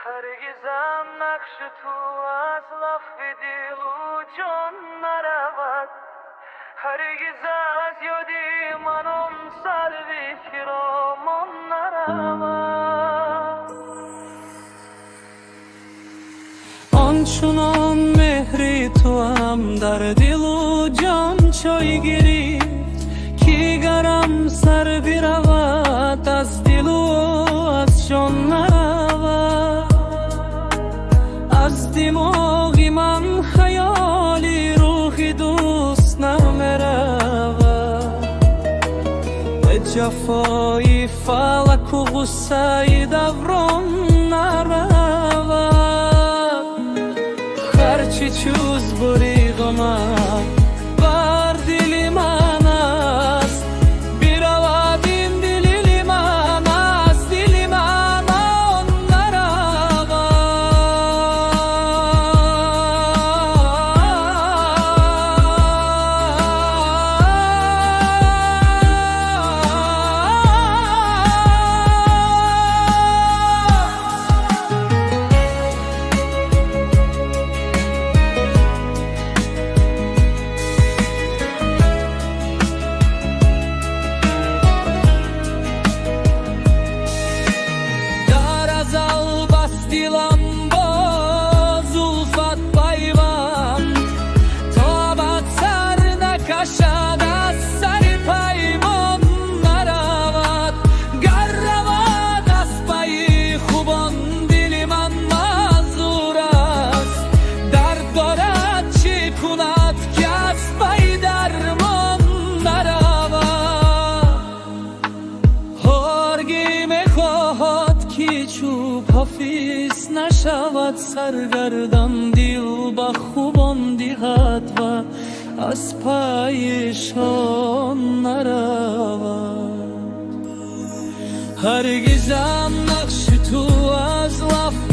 هرگزم نقش تو از لف دل و جان نرود، هرگز از یادی من اون سلوی کرامون نرود. آنچنان مهری تو هم در دل و جان چای گرفت که گرم سر برود از دل و از جان نرود. از دماغی من خیالی روحی دوست نمیرود، به جفای فلک و غصه دوران نرود. هرچی چوز بری غمم بر دل من است، برود این دل من از دل من آن نرود. دیلم با زلفت پیوند تا بد سر نکشد از سر پیمان نرود. گر رود از پی خوبان دل من معذور است، درد دارد چه کند که از پی درمان نرود. هرگی میخواهد که چوب حافظ نشود سرگردان، دل با خوبان دهد و از پایشان نرود. هرگزم نقش تو از لف